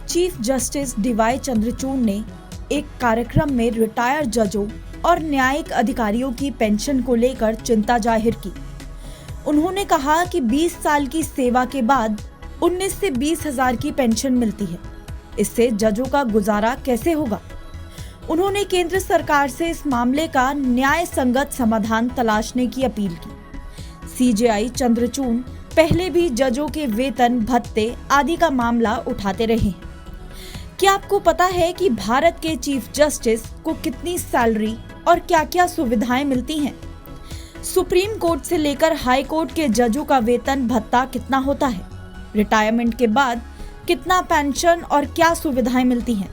Chief justice D Y Chandrachud ने एक कार्यक्रम में रिटायर्ड जजों और न्यायिक अधिकारियों की पेंशन को लेकर चिंता जाहिर की। उन्होंने कहा कि 20 साल की सेवा के बाद 19 से 20 हजार की पेंशन मिलती है। इससे जजों का गुजारा कैसे होगा? उन्होंने केंद्र सरकार से इस मामले का न्याय संगत समाधान तलाशने की अपील की। सीजेआई चंद्रचूड़ पहले भी जजों के वेतन, भत्ते आदि का मामला उठाते रहे हैं। क्या आपको पता है कि भारत के चीफ जस्टिस को कितनी सैलरी और क्या-क्या सुविधाएं मिलती हैं? सुप्रीम कोर्ट से लेकर हाई कोर्ट के जजों का वेतन भत्ता कितना होता है? रिटायरमेंट के बाद कितना पेंशन और क्या सुविधाएं मिलती हैं?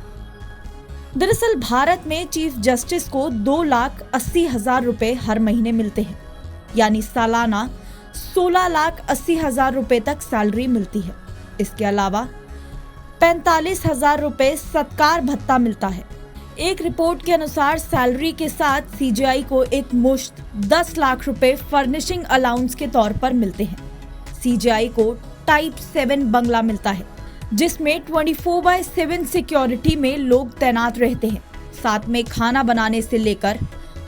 दरअसल भारत में चीफ जस्टिस को 2,80,000 रुपए हर महीने मिलते हैं, यानी सालाना 16,80,000 रुपए तक सैलरी मिलती है। इसके अलावा 45,000 रुपए सत्कार भत्ता मिलता है। एक रिपोर्ट के अनुसार सैलरी के साथ सीजेआई को एक मुश्त 10 लाख रुपए फर्निशिंग अलाउंस के तौर पर मिलते हैं। सीजेआई को टाइप 7 बंगला मिलता है, जिसमें 24/7 सिक्योरिटी में लोग तैनात रहते हैं। साथ में खाना बनाने से लेकर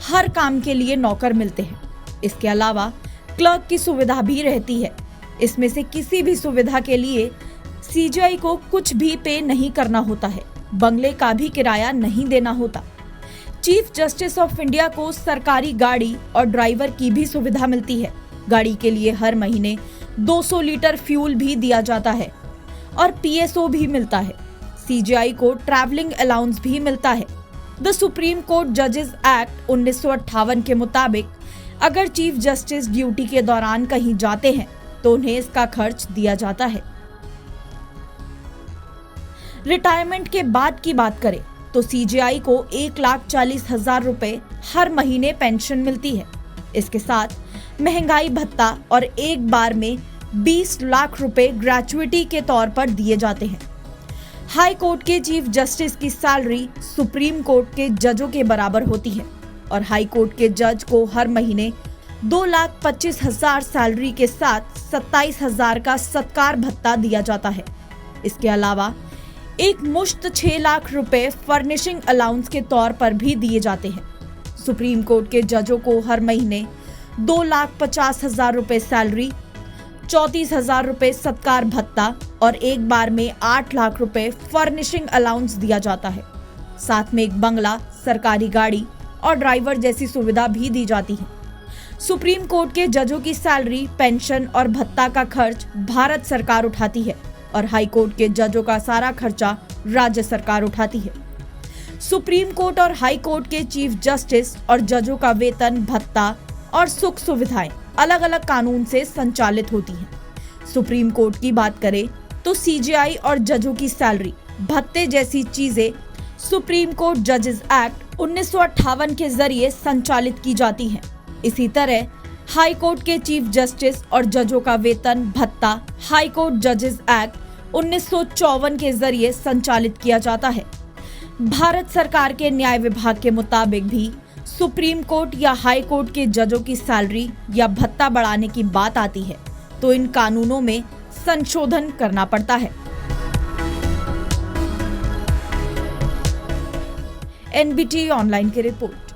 हर काम के लिए नौकर मिलते हैं। इसके अलावा क्लर्क की सुविधा भी रहती है। इसमें से किसी भी सुविधा के लिए सीजेआई को कुछ भी पे नहीं करना होता है। बंगले का भी किराया नहीं देना होता। चीफ जस्टिस ऑफ इंडिया को सरकारी गाड़ी और ड्राइवर की भी सुविधा मिलती है। गाड़ी के लिए हर महीने 200 लीटर फ्यूल भी दिया जाता है और पीएसओ भी मिलता है। सीजेआई को ट्रैवलिंग अलाउंस भी मिलता है। द सुप्रीम कोर्ट जजेस एक्ट 1958 के मुताबिक अगर चीफ जस्टिस ड्यूटी के दौरान कहीं जाते हैं तो उन्हें इसका खर्च दिया जाता है। रिटायरमेंट के बाद की बात करें तो सीजेआई को 1,40,000 रुपए हर महीने पेंशन मिलती है। इसके साथ महंगाई भत्ता और एक बार में 20 लाख रुपए ग्रेचुइटी के तौर पर दिए जाते हैं। हाई कोर्ट के चीफ जस्टिस की सैलरी सुप्रीम कोर्ट के जजों के बराबर होती है और हाई कोर्ट के जज को हर महीने 2,25,000 सैलरी के साथ 27,000 का सत्कार भत्ता दिया जाता है। इसके अलावा एक मुश्त 6 लाख रुपए फर्निशिंग अलाउंस के तौर पर भी दिए जाते हैं। सुप्रीम कोर्ट के जजों को हर महीने 2,50,000 रुपए सैलरी, 34,000 रुपए सत्कार भत्ता और एक बार में 8 लाख रुपए फर्निशिंग अलाउंस दिया जाता है। साथ में एक बंगला, सरकारी गाड़ी और ड्राइवर जैसी सुविधा भी दी जाती है। सुप्रीम कोर्ट के जजों की सैलरी, पेंशन और भत्ता का खर्च भारत सरकार उठाती है और हाई कोर्ट के जजों का सारा खर्चा राज्य सरकार उठाती है। सुप्रीम कोर्ट और हाई कोर्ट के चीफ जस्टिस और जजों का वेतन, भत्ता और सुख सुविधाएं अलग अलग कानून से संचालित होती हैं। सुप्रीम कोर्ट की बात करें तो सीजेआई और जजों की सैलरी, भत्ते जैसी चीजें सुप्रीम कोर्ट जजेस एक्ट 1958 के जरिए संचालित की जाती हैं। इसी तरह हाई कोर्ट के चीफ जस्टिस और जजों का वेतन, भत्ता हाई कोर्ट जजेस एक्ट 1954 के जरिए संचालित किया जाता है। भारत सरकार के न्याय विभाग के मुताबिक भी सुप्रीम कोर्ट या हाई कोर्ट के जजों की सैलरी या भत्ता बढ़ाने की बात आती है तो इन कानूनों में संशोधन करना पड़ता है। एनबीटी ऑनलाइन की रिपोर्ट।